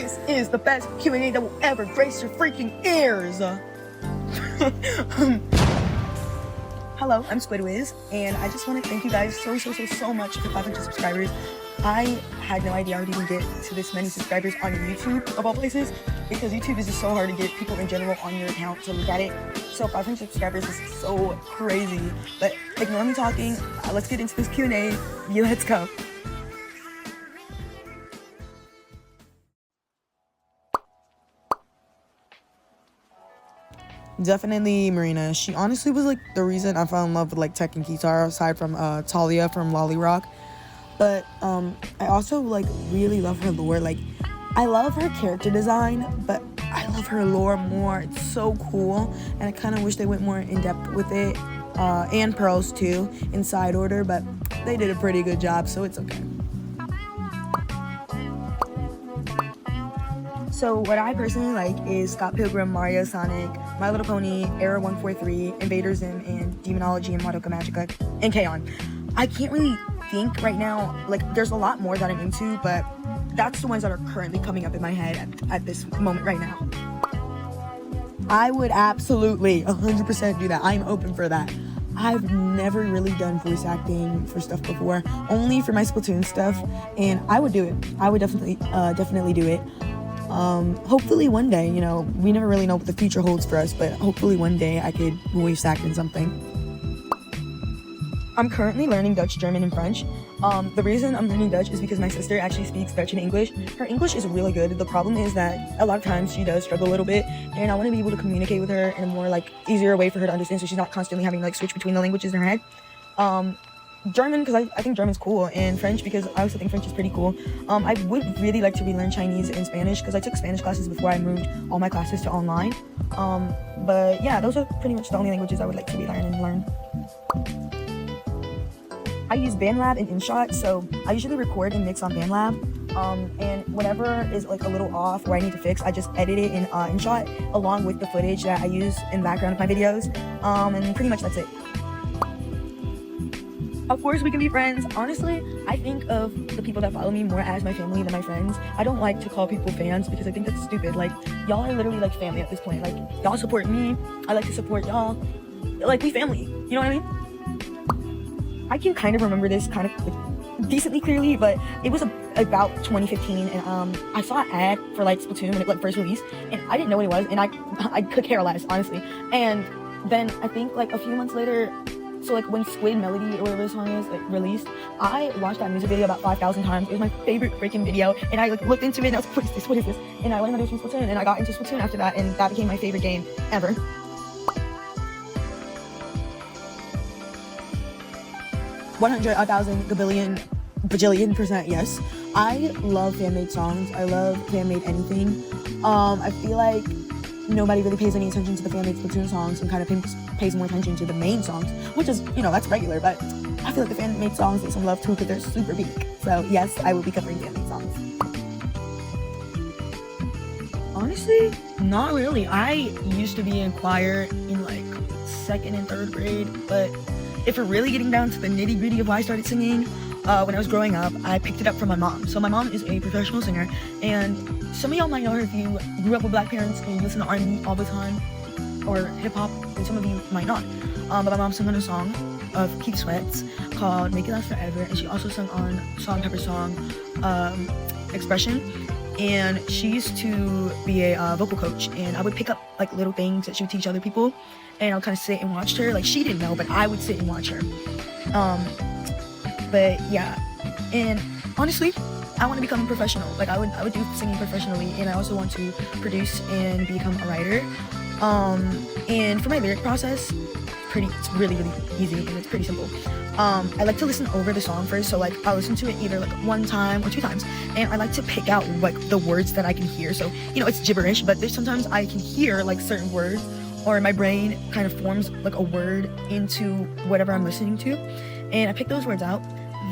This is the best Q&A that will ever grace your freaking ears. Hello, I'm Squidwizz, and I just want to thank you guys so much for 500 subscribers. I had no idea I would even get to this many subscribers on YouTube, of all places, because YouTube is just so hard to get people in general on your account to look at it. So 500 subscribers is so crazy. But ignore me talking. Let's get into this Q&A. Yeah, let's go. Definitely Marina. She honestly was like the reason I fell in love with like tech and guitar, aside from Talia from Lolly Rock. But I also like really love her lore. Like, I love her character design, but I love her lore more. It's so cool, and I kind of wish they went more in depth with it, and Pearls too, in side order, but they did a pretty good job, so it's okay. So what I personally like is Scott Pilgrim, Mario, Sonic, My Little Pony, Era 143, Invader Zim, and Demonology and Madoka Magica, and K-On! I can't really think right now, like, there's a lot more that I'm into, but that's the ones that are currently coming up in my head at this moment right now. I would absolutely 100% do that. I'm open for that. I've never really done voice acting for stuff before, only for my Splatoon stuff, and I would do it. I would definitely do it. Hopefully one day, you know, we never really know what the future holds for us, but hopefully one day I could voice act in something. I'm currently learning Dutch, German, and French. The reason I'm learning Dutch is because my sister actually speaks Dutch and English. Her English is really good. The problem is that a lot of times she does struggle a little bit, and I want to be able to communicate with her in a more like easier way for her to understand, so she's not constantly having to like switch between the languages in her head. German, because I think German's cool, and French, because I also think French is pretty cool. I would really like to relearn Chinese and Spanish, because I took Spanish classes before I moved all my classes to online. But yeah, those are pretty much the only languages I would like to be learn. I use BandLab and InShot, so I usually record and mix on BandLab, and whatever is like a little off or I need to fix, I just edit it in InShot along with the footage that I use in the background of my videos, and pretty much that's it. Of course we can be friends. Honestly, I think of the people that follow me more as my family than my friends. I don't like to call people fans because I think that's stupid. Like, y'all are literally like family at this point. Like, y'all support me, I like to support y'all. Like, we family, you know what I mean? I can kind of remember this kind of like, decently clearly, but it was about 2015, and I saw an ad for like Splatoon when it like first released, and I didn't know what it was, and I could care less, honestly. And then I think like a few months later, so like when Squid Melody or whatever the song is like released, I watched that music video about 5,000 times. It was my favorite freaking video, and I like looked into it and I was like, what is this? And I learned how to do Splatoon, and I got into Splatoon after that, and that became my favorite game ever. $100, 1,000, gabillion, bajillion % yes. I love fan-made songs. I love fan-made anything. I feel like nobody really pays any attention to the fan-made Splatoon songs and kind of pays more attention to the main songs, which is, you know, that's regular, but I feel like the fan-made songs need some love too because they're super big. So yes, I will be covering fan-made songs. Honestly, not really. I used to be in choir in like 2nd and 3rd grade, but if we're really getting down to the nitty-gritty of why I started singing, when I was growing up, I picked it up from my mom. So my mom is a professional singer, and some of y'all might know her if you grew up with black parents and you listen to R&B all the time, or hip-hop, and some of you might not. But my mom sang on a song of Keith Sweat's called Make It Last Forever, and she also sang on Salt & Pepper's song, Expression. And she used to be a vocal coach, and I would pick up like little things that she would teach other people, and I would kind of sit and watch her. Like, she didn't know, but I would sit and watch her. But yeah, and honestly, I want to become a professional. Like, I would do singing professionally, and I also want to produce and become a writer. And for my lyric process, it's really easy, and it's pretty simple. I like to listen over the song first, so like I'll listen to it either like 1 time or 2 times, and I like to pick out like the words that I can hear. So, you know, it's gibberish, but there's sometimes I can hear like certain words, or my brain kind of forms like a word into whatever I'm listening to, and I pick those words out.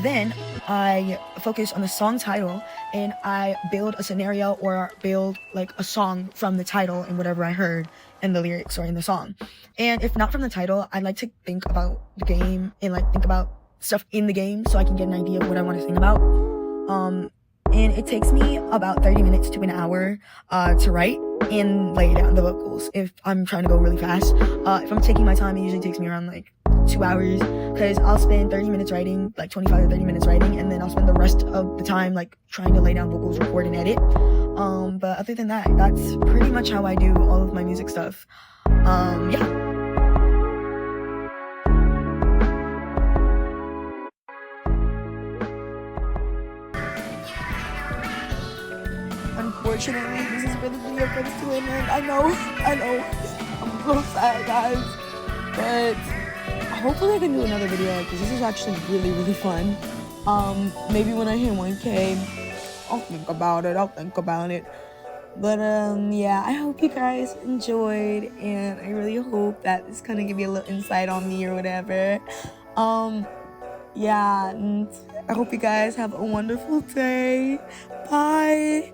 Then I focus on the song title, and I build a scenario or build like a song from the title and whatever I heard in the lyrics or in the song. And if not from the title, I like to think about the game and like think about stuff in the game so I can get an idea of what I want to sing about. and it takes me about 30 minutes to an hour to write and lay down the vocals if I'm trying to go really fast. If I'm taking my time, it usually takes me around like 2 hours, because I'll spend 30 minutes writing, like 25 to 30 minutes writing, and then I'll spend the rest of the time like trying to lay down vocals, record, and edit. But other than that, that's pretty much how I do all of my music stuff. Yeah. Unfortunately, this is where the video comes to an end. I know, I'm so sad, guys, but hopefully I can do another video like this. This is actually really, really fun. Maybe when I hit 1K, I'll think about it. But, yeah, I hope you guys enjoyed, and I really hope that this kind of give you a little insight on me or whatever. Yeah, and I hope you guys have a wonderful day. Bye!